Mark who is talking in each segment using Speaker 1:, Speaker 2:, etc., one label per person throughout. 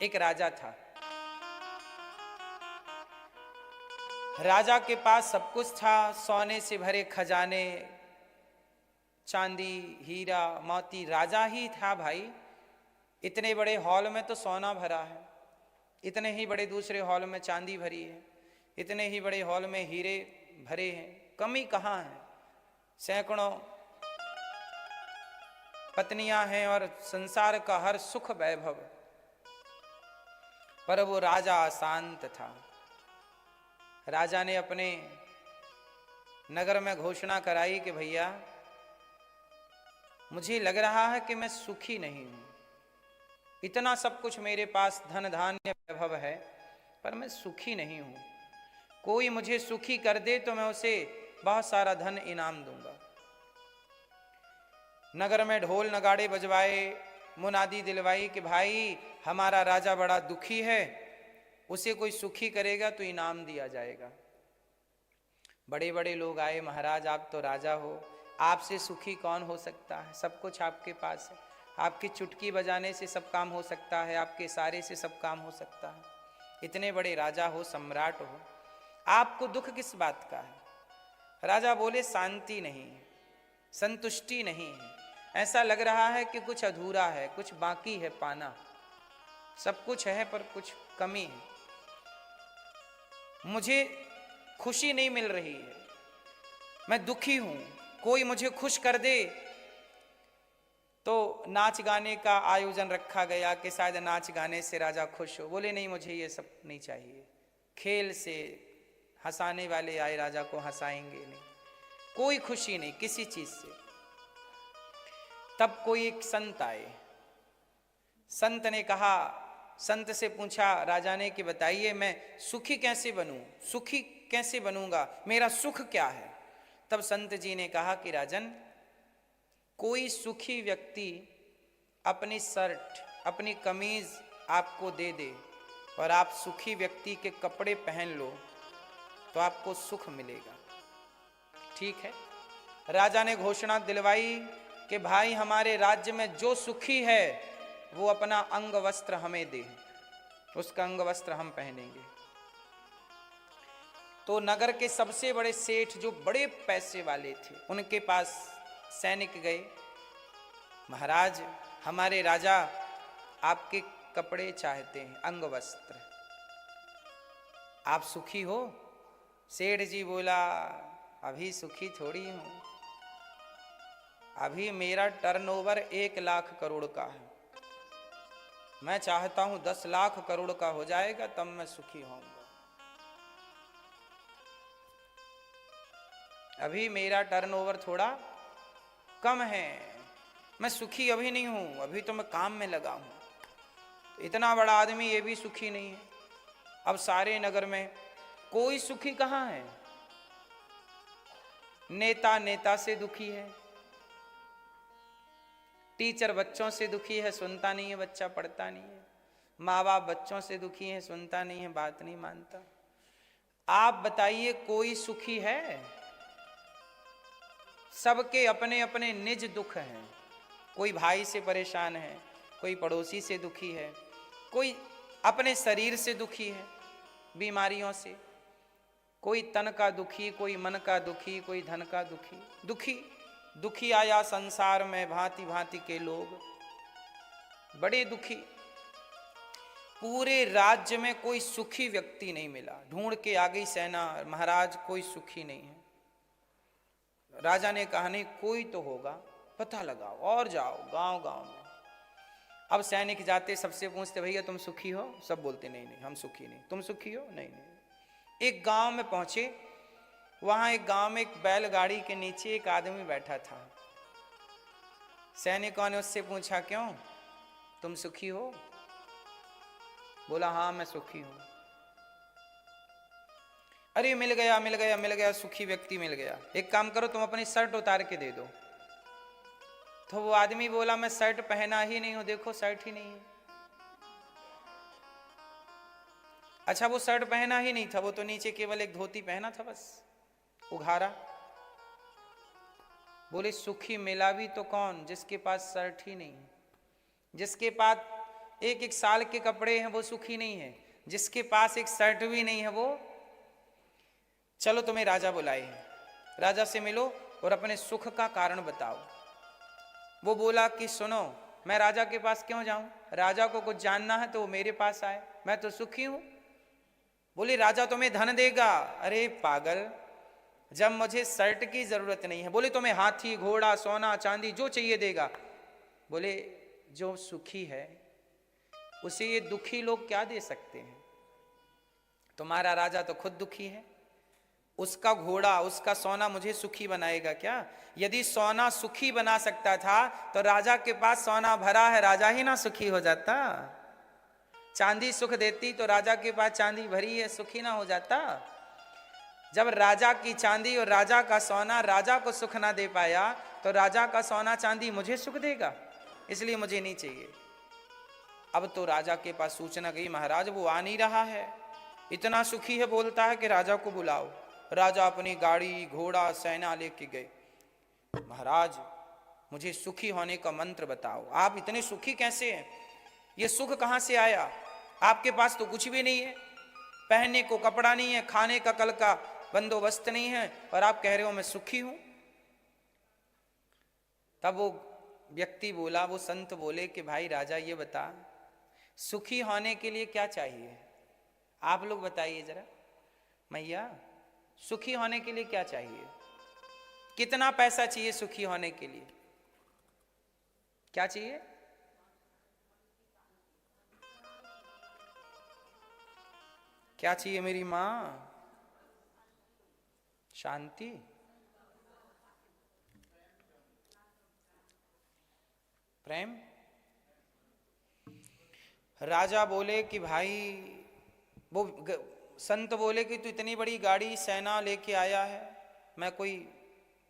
Speaker 1: एक राजा था। राजा के पास सब कुछ था, सोने से भरे खजाने, चांदी, हीरा मोती। राजा ही था भाई। इतने बड़े हॉल में तो सोना भरा है, इतने ही बड़े दूसरे हॉल में चांदी भरी है, इतने ही बड़े हॉल में हीरे भरे हैं, कमी कहाँ है। सैकड़ों पत्नियां हैं और संसार का हर सुख वैभव, पर वो राजा अशांत था। राजा ने अपने नगर में घोषणा कराई कि भैया मुझे लग रहा है कि मैं सुखी नहीं हूं। इतना सब कुछ मेरे पास धन धान्य वैभव है, पर मैं सुखी नहीं हूं। कोई मुझे सुखी कर दे तो मैं उसे बहुत सारा धन इनाम दूंगा। नगर में ढोल नगाड़े बजवाए, मुनादी दिलवाई कि भाई हमारा राजा बड़ा दुखी है, उसे कोई सुखी करेगा तो इनाम दिया जाएगा। बड़े बड़े लोग आए, महाराज आप तो राजा हो, आपसे सुखी कौन हो सकता है, सब कुछ आपके पास है, आपकी चुटकी बजाने से सब काम हो सकता है, आपके इशारे से सब काम हो सकता है, इतने बड़े राजा हो, सम्राट हो, आपको दुख किस बात का है। राजा बोले शांति नहीं है, संतुष्टि नहीं है, ऐसा लग रहा है कि कुछ अधूरा है, कुछ बाकी है पाना। सब कुछ है पर कुछ कमी है, मुझे खुशी नहीं मिल रही है, मैं दुखी हूं। कोई मुझे खुश कर दे। तो नाच गाने का आयोजन रखा गया कि शायद नाच गाने से राजा खुश हो। बोले नहीं, मुझे ये सब नहीं चाहिए, खेल से हंसाने वाले आए, राजा को हंसाएंगे नहीं, कोई खुशी नहीं किसी चीज से। तब कोई एक संत आए। संत ने कहा, संत से पूछा राजा ने कि बताइए मैं सुखी कैसे बनूं, सुखी कैसे बनूंगा, मेरा सुख क्या है। तब संत जी ने कहा कि राजन, कोई सुखी व्यक्ति अपनी शर्ट, अपनी कमीज आपको दे दे और आप सुखी व्यक्ति के कपड़े पहन लो तो आपको सुख मिलेगा। ठीक है। राजा ने घोषणा दिलवाई कि भाई हमारे राज्य में जो सुखी है वो अपना अंग वस्त्र हमें दे, उसका अंग वस्त्र हम पहनेंगे। तो नगर के सबसे बड़े सेठ जो बड़े पैसे वाले थे, उनके पास सैनिक गए, महाराज हमारे राजा आपके कपड़े चाहते हैं, अंग वस्त्र, आप सुखी हो। सेठ जी बोला, अभी सुखी थोड़ी हूं, अभी मेरा टर्नओवर 1 लाख करोड़ का है, मैं चाहता हूं 10 लाख करोड़ का हो जाएगा तब मैं सुखी होऊंगा, अभी मेरा टर्नओवर थोड़ा कम है, मैं सुखी अभी नहीं हूं, अभी तो मैं काम में लगा हूं। इतना बड़ा आदमी ये भी सुखी नहीं है। अब सारे नगर में कोई सुखी कहां है। नेता नेता से दुखी है, टीचर बच्चों से दुखी है, सुनता नहीं है, बच्चा पढ़ता नहीं है, माँ बाप बच्चों से दुखी है, सुनता नहीं है, बात नहीं मानता। आप बताइए कोई सुखी है। सबके अपने अपने निज दुख हैं। कोई भाई से परेशान है, कोई पड़ोसी से दुखी है, कोई अपने शरीर से दुखी है, बीमारियों से, कोई तन का दुखी, कोई मन का दुखी, कोई धन का दुखी। दुखी दुखी आया संसार में भांति भांति के लोग, बड़े दुखी। पूरे राज्य में कोई सुखी व्यक्ति नहीं मिला। ढूंढ के आ गई सेना, महाराज कोई सुखी नहीं है। राजा ने कहा नहीं कोई तो होगा, पता लगाओ और जाओ गांव गांव में। अब सैनिक जाते, सबसे पूछते भैया तुम सुखी हो, सब बोलते नहीं नहीं हम सुखी नहीं। तुम सुखी हो, नहीं नहीं। एक गांव में पहुंचे, वहां एक गांव में एक बैलगाड़ी के नीचे एक आदमी बैठा था। सैनिकों ने उससे पूछा क्यों तुम सुखी हो। बोला हाँ मैं सुखी हूं। अरे मिल गया मिल गया मिल गया, सुखी व्यक्ति मिल गया। एक काम करो तुम अपनी शर्ट उतार के दे दो। तो वो आदमी बोला मैं शर्ट पहना ही नहीं हूं, देखो शर्ट ही नहीं है। अच्छा वो शर्ट पहना ही नहीं था, वो तो नीचे केवल एक धोती पहना था बस, उघारा। बोले सुखी मिला भी तो कौन, जिसके पास शर्ट ही नहीं है, जिसके पास एक एक साल के कपड़े हैं वो सुखी नहीं है, जिसके पास एक शर्ट भी नहीं है वो, चलो तुम्हें राजा बुलाए हैं, राजा से मिलो और अपने सुख का कारण बताओ। वो बोला कि सुनो, मैं राजा के पास क्यों जाऊं, राजा को कुछ जानना है तो वो मेरे पास आए, मैं तो सुखी हूं। बोले राजा तुम्हें धन देगा। अरे पागल, जब मुझे शर्ट की जरूरत नहीं है। बोले तुम्हें हाथी घोड़ा सोना चांदी जो चाहिए देगा। बोले जो सुखी है उसे ये दुखी लोग क्या दे सकते हैं, तुम्हारा राजा तो खुद दुखी है, उसका घोड़ा उसका सोना मुझे सुखी बनाएगा क्या? यदि सोना सुखी बना सकता था तो राजा के पास सोना भरा है, राजा ही ना सुखी हो जाता। चांदी सुख देती तो राजा के पास चांदी भरी है, सुखी ना हो जाता। जब राजा की चांदी और राजा का सोना राजा को सुख ना दे पाया तो राजा का सोना चांदी मुझे सुख देगा, इसलिए मुझे नहीं चाहिए। अब तो राजा के पास सूचना गई, महाराज वो आ नहीं रहा है, इतना सुखी है, बोलता है कि राजा को बुलाओ। राजा अपनी गाड़ी घोड़ा सेना लेके गए। महाराज मुझे सुखी होने का मंत्र बताओ, आप इतने सुखी कैसे हैं, ये सुख कहां से आया? आपके पास तो कुछ भी नहीं है, पहनने को कपड़ा नहीं है, खाने का कल का बंदोबस्त नहीं है, और आप कह रहे हो मैं सुखी हूं। तब वो व्यक्ति बोला, वो संत बोले कि भाई राजा ये बता, सुखी होने के लिए क्या चाहिए? आप लोग बताइए जरा, मैया सुखी होने के लिए क्या चाहिए? कितना पैसा चाहिए सुखी होने के लिए? क्या चाहिए? क्या चाहिए मेरी मां? शांति, प्रेम। राजा बोले कि भाई, वो संत बोले कि तू इतनी बड़ी गाड़ी सेना लेके आया है, मैं कोई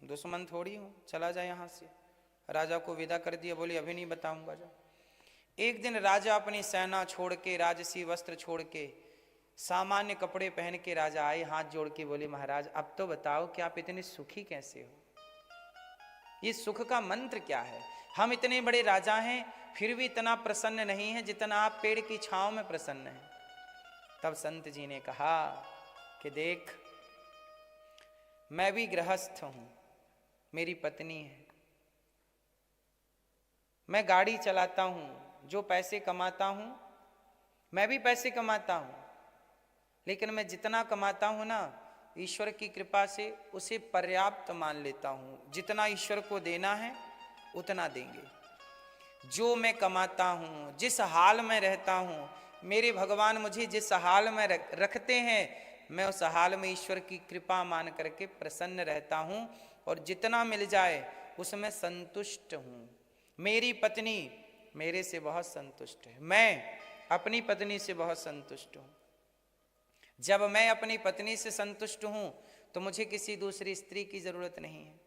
Speaker 1: दुश्मन थोड़ी हूं, चला जा यहां से। राजा को विदा कर दिया, बोले अभी नहीं बताऊंगा। जा एक दिन राजा अपनी सेना छोड़ के, राजसी वस्त्र छोड़ के, सामान्य कपड़े पहन के राजा आए, हाथ जोड़ के बोले महाराज अब तो बताओ कि आप इतने सुखी कैसे हो, ये सुख का मंत्र क्या है? हम इतने बड़े राजा हैं फिर भी इतना प्रसन्न नहीं है जितना आप पेड़ की छांव में प्रसन्न हैं। तब संत जी ने कहा कि देख, मैं भी गृहस्थ हूं, मेरी पत्नी है, मैं गाड़ी चलाता हूं, जो पैसे कमाता हूं मैं भी पैसे कमाता हूं, लेकिन मैं जितना कमाता हूं ना, ईश्वर की कृपा से उसे पर्याप्त मान लेता हूं, जितना ईश्वर को देना है उतना देंगे। जो मैं कमाता हूं, जिस हाल में रहता हूं, मेरे भगवान मुझे जिस हाल में रखते हैं, मैं उस हाल में ईश्वर की कृपा मान करके प्रसन्न रहता हूं, और जितना मिल जाए उसमें संतुष्ट हूं। मेरी पत्नी मेरे से बहुत संतुष्ट है, मैं अपनी पत्नी से बहुत संतुष्ट हूं। जब मैं अपनी पत्नी से संतुष्ट हूं तो मुझे किसी दूसरी स्त्री की जरूरत नहीं है।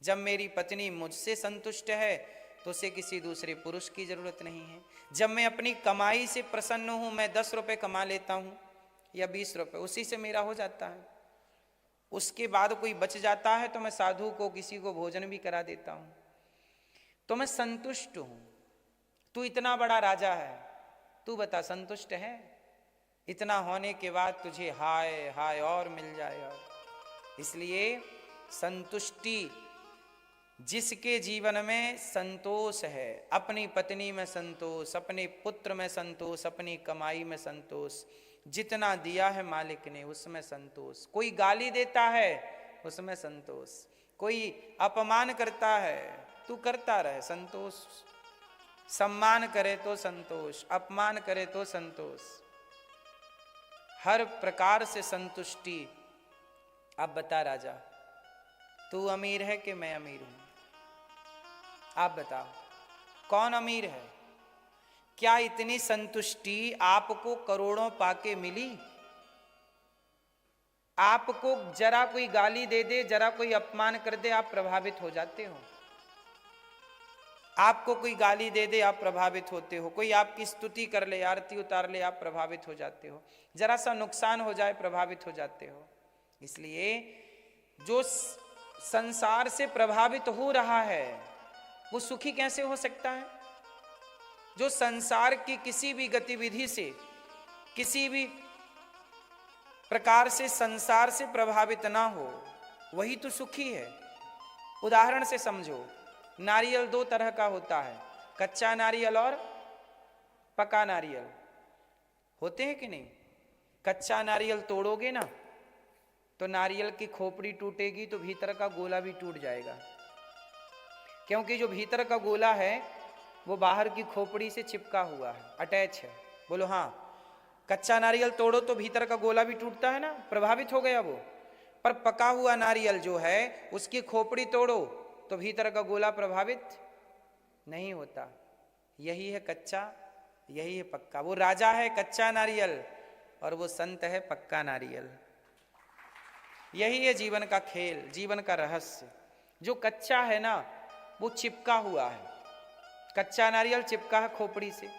Speaker 1: जब मेरी पत्नी मुझसे संतुष्ट है तो उसे किसी दूसरे पुरुष की जरूरत नहीं है। जब मैं अपनी कमाई से प्रसन्न हूं, मैं 10 रुपए कमा लेता हूं या 20 रुपए, उसी से मेरा हो जाता है। उसके बाद कोई बच जाता है तो मैं साधु को, किसी को भोजन भी करा देता हूं, तो मैं संतुष्ट हूं। तू इतना बड़ा राजा है, तू बता संतुष्ट है? इतना होने के बाद तुझे हाय हाय और मिल जाए। और इसलिए संतुष्टि, जिसके जीवन में संतोष है, अपनी पत्नी में संतोष, अपने पुत्र में संतोष, अपनी कमाई में संतोष, जितना दिया है मालिक ने उसमें संतोष, कोई गाली देता है उसमें संतोष, कोई अपमान करता है तू करता रहे संतोष, सम्मान करे तो संतोष, अपमान करे तो संतोष, हर प्रकार से संतुष्टि। अब बता राजा, तू अमीर है कि मैं अमीर हूं? आप बताओ कौन अमीर है? क्या इतनी संतुष्टि आपको करोड़ों पाके मिली? आपको जरा कोई गाली दे दे, जरा कोई अपमान कर दे, आप प्रभावित हो जाते हो। आपको कोई गाली दे दे आप प्रभावित होते हो, कोई आपकी स्तुति कर ले, आरती उतार ले, आप प्रभावित हो जाते हो, जरा सा नुकसान हो जाए प्रभावित हो जाते हो। इसलिए जो संसार से प्रभावित हो रहा है वो सुखी कैसे हो सकता है? जो संसार की किसी भी गतिविधि से, किसी भी प्रकार से संसार से प्रभावित ना हो, वही तो सुखी है। उदाहरण से समझो, नारियल दो तरह का होता है, कच्चा नारियल और पका नारियल। होते हैं कि नहीं? कच्चा नारियल तोड़ोगे ना तो नारियल की खोपड़ी टूटेगी तो भीतर का गोला भी टूट जाएगा, क्योंकि जो भीतर का गोला है वो बाहर की खोपड़ी से चिपका हुआ है, अटैच है। बोलो हाँ। कच्चा नारियल तोड़ो तो भीतर का गोला भी टूटता है ना, प्रभावित हो गया वो। पर पका हुआ नारियल जो है उसकी खोपड़ी तोड़ो तो भीतर का गोला प्रभावित नहीं होता। यही है कच्चा, यही है पक्का। वो राजा है कच्चा नारियल और वो संत है पक्का नारियल। यही है जीवन का खेल, जीवन का रहस्य। जो कच्चा है ना वो चिपका हुआ है, कच्चा नारियल चिपका है खोपड़ी से।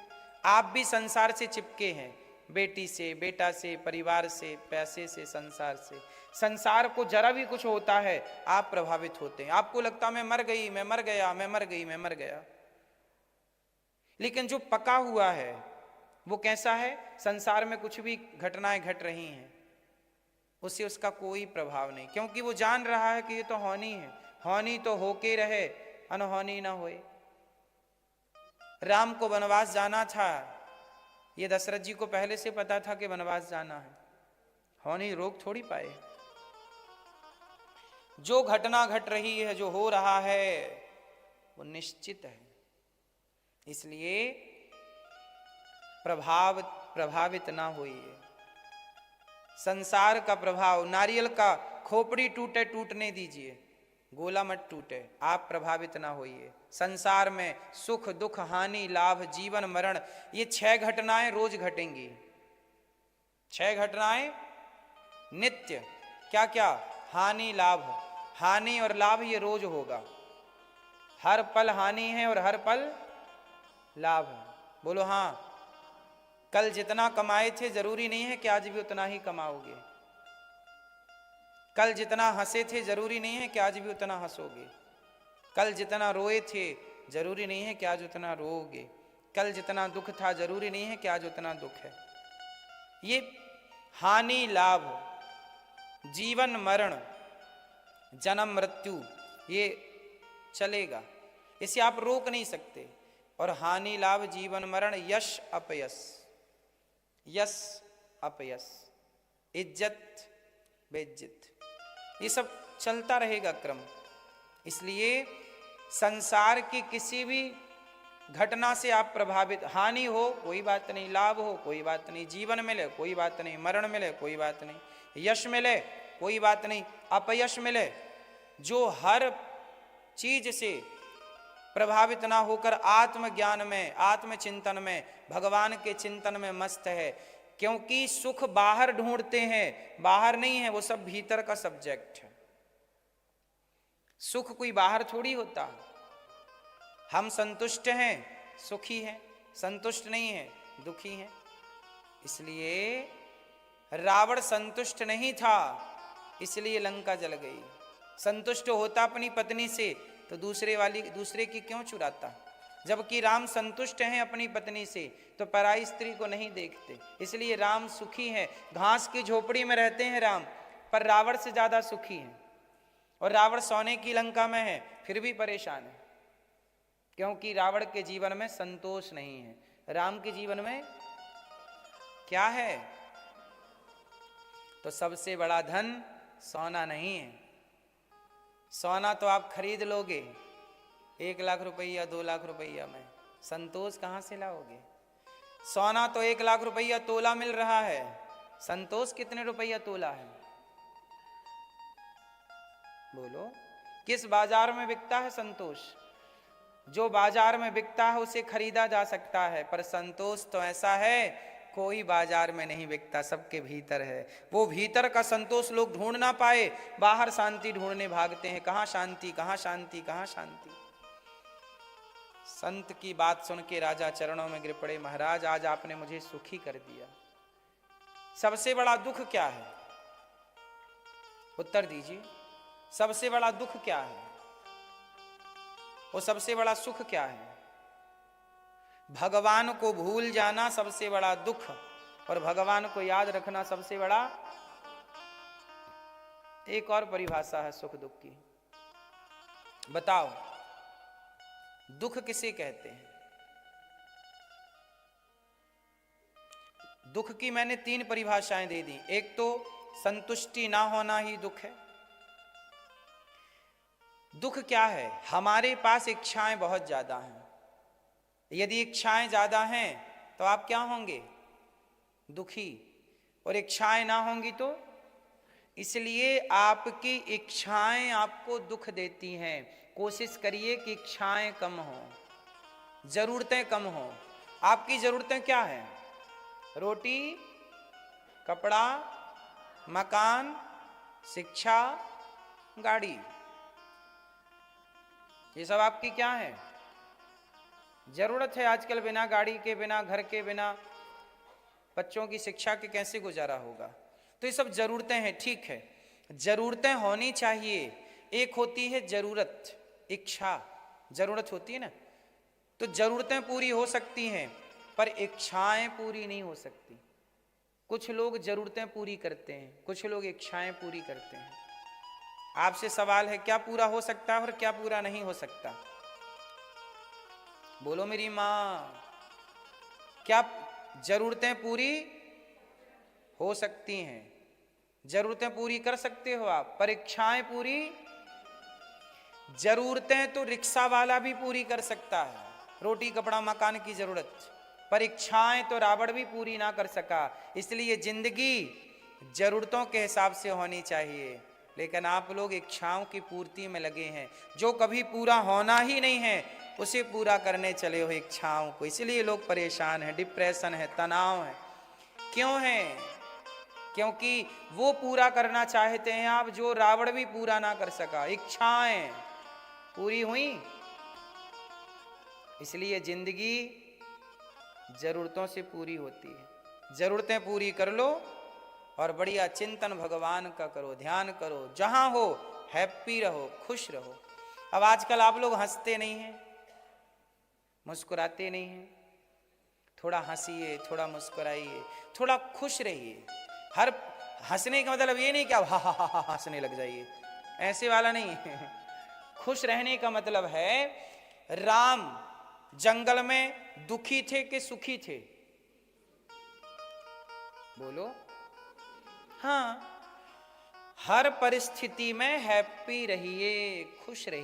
Speaker 1: आप भी संसार से चिपके हैं, बेटी से, बेटा से, परिवार से, पैसे से, संसार से। संसार को जरा भी कुछ होता है आप प्रभावित होते हैं। आपको लगता मैं मर गई, मैं मर गया, मैं मर गई, मैं मर गया। लेकिन जो पका हुआ है वो कैसा है? संसार में कुछ भी घटनाएं घट रही हैं उससे उसका कोई प्रभाव नहीं, क्योंकि वो जान रहा है कि ये तो होनी है, होनी तो होके रहे, अनहोनी ना होए। राम को वनवास जाना था, ये दशरथ जी को पहले से पता था कि वनवास जाना है, होनी रोक थोड़ी पाए। जो घटना घट रही है, जो हो रहा है वो निश्चित है। इसलिए प्रभावित ना होइए। संसार का प्रभाव, नारियल का खोपड़ी टूटे टूटने दीजिए, गोला मत टूटे, आप प्रभावित ना होइए। संसार में सुख दुख हानि लाभ जीवन मरण, ये 6 घटनाएं रोज घटेंगी। 6 घटनाएं नित्य। क्या क्या? हानि लाभ, हानि और लाभ ये रोज होगा। हर पल हानि है और हर पल लाभ है। बोलो हाँ। कल जितना कमाए थे जरूरी नहीं है कि आज भी उतना ही कमाओगे। कल जितना हंसे थे जरूरी नहीं है कि आज भी उतना हंसोगे। कल जितना रोए थे जरूरी नहीं है कि आज उतना रोओगे। कल जितना दुख था जरूरी नहीं है कि आज उतना दुख है। ये हानि लाभ, जीवन मरण, जन्म मृत्यु, ये चलेगा, इसे आप रोक नहीं सकते। और हानि लाभ जीवन मरण, यश अपयश, यश अपयश, इज्जत बेइज्जत, ये सब चलता रहेगा क्रम। इसलिए संसार की किसी भी घटना से आप प्रभावित, हानि हो कोई बात नहीं, लाभ हो कोई बात नहीं, जीवन मिले कोई बात नहीं, मरण मिले कोई बात नहीं, यश मिले कोई बात नहीं, अपयश मिले, जो हर चीज से प्रभावित ना होकर आत्मज्ञान में, आत्मचिंतन में, भगवान के चिंतन में मस्त है। क्योंकि सुख बाहर ढूंढते हैं, बाहर नहीं है, वो सब भीतर का सब्जेक्ट है। सुख कोई बाहर थोड़ी होता। हम संतुष्ट हैं सुखी हैं, संतुष्ट नहीं है दुखी हैं। इसलिए रावण संतुष्ट नहीं था, इसलिए लंका जल गई। संतुष्ट होता अपनी पत्नी से तो दूसरे की क्यों चुराता? जबकि राम संतुष्ट हैं अपनी पत्नी से तो पराई स्त्री को नहीं देखते, इसलिए राम सुखी हैं। घास की झोपड़ी में रहते हैं राम, पर रावण से ज्यादा सुखी हैं। और रावण सोने की लंका में है फिर भी परेशान है, क्योंकि रावण के जीवन में संतोष नहीं है। राम के जीवन में क्या है? तो सबसे बड़ा धन सोना नहीं है। सोना तो आप खरीद लोगे 1 लाख रुपया 2 लाख रुपया में, संतोष कहाँ से लाओगे? सोना तो 1 लाख रुपया तोला मिल रहा है, संतोष कितने रुपया तोला है? बोलो, किस बाजार में बिकता है संतोष? जो बाजार में बिकता है उसे खरीदा जा सकता है, पर संतोष तो ऐसा है कोई बाजार में नहीं बिकता, सबके भीतर है। वो भीतर का संतोष लोग ढूंढ ना पाए, बाहर शांति ढूंढने भागते हैं। कहाँ शांति, कहाँ शांति, कहाँ शांति। संत की बात सुन के राजा चरणों में गिर पड़े, महाराज आज आपने मुझे सुखी कर दिया। सबसे बड़ा दुख क्या है? उत्तर दीजिए, सबसे बड़ा दुख क्या है? और सबसे बड़ा सुख क्या है? भगवान को भूल जाना सबसे बड़ा दुख और भगवान को याद रखना सबसे बड़ा। एक और परिभाषा है सुख दुख की, बताओ दुख किसे कहते हैं? दुख की मैंने 3 परिभाषाएं दे दी। एक तो संतुष्टि ना होना ही दुख है। दुख क्या है? हमारे पास इच्छाएं बहुत ज्यादा हैं। यदि इच्छाएं ज्यादा हैं तो आप क्या होंगे? दुखी। और इच्छाएं ना होंगी तो? इसलिए आपकी इच्छाएं आपको दुख देती हैं। कोशिश करिए कि इच्छाएं कम हो, जरूरतें कम हो। आपकी जरूरतें क्या हैं? रोटी, कपड़ा, मकान, शिक्षा, गाड़ी, ये सब आपकी क्या है? जरूरत है। आजकल बिना गाड़ी के, बिना घर के, बिना बच्चों की शिक्षा के कैसे गुजारा होगा? तो ये सब जरूरतें हैं, ठीक है, जरूरतें होनी चाहिए। एक होती है जरूरत, इच्छा, जरूरत होती है ना, तो जरूरतें पूरी हो सकती हैं पर इच्छाएं पूरी नहीं हो सकती। कुछ लोग जरूरतें पूरी करते हैं, कुछ लोग इच्छाएं पूरी करते हैं। आपसे सवाल है, क्या पूरा हो सकता है और क्या पूरा नहीं हो सकता? बोलो मेरी मां, क्या जरूरतें पूरी हो सकती हैं? जरूरतें पूरी कर सकते हो आप, पर इच्छाएं पूरी? जरूरतें तो रिक्शा वाला भी पूरी कर सकता है, रोटी कपड़ा मकान की जरूरत, पर इच्छाएं तो रावण भी पूरी ना कर सका। इसलिए जिंदगी जरूरतों के हिसाब से होनी चाहिए, लेकिन आप लोग इच्छाओं की पूर्ति में लगे हैं। जो कभी पूरा होना ही नहीं है उसे पूरा करने चले हो इच्छाओं को। इसलिए लोग परेशान हैं, डिप्रेशन है, तनाव है। क्यों है? क्योंकि वो पूरा करना चाहते हैं आप जो रावण भी पूरा ना कर सका। इच्छाएं पूरी हुई, इसलिए जिंदगी जरूरतों से पूरी होती है। जरूरतें पूरी कर लो और बढ़िया चिंतन भगवान का करो, ध्यान करो, जहां हो हैप्पी रहो, खुश रहो। अब आजकल आप लोग हंसते नहीं हैं, मुस्कुराते नहीं हैं। थोड़ा हंसिए, थोड़ा मुस्कुराइए, थोड़ा खुश रहिए। हर हंसने का मतलब ये नहीं कि आप हा हा हा हा हंसने लग जाइए, ऐसे वाला नहीं है। खुश रहने का मतलब है, राम जंगल में दुखी थे कि सुखी थे? बोलो। हाँ, हर परिस्थिति में हैप्पी रहिए, खुश रहिए।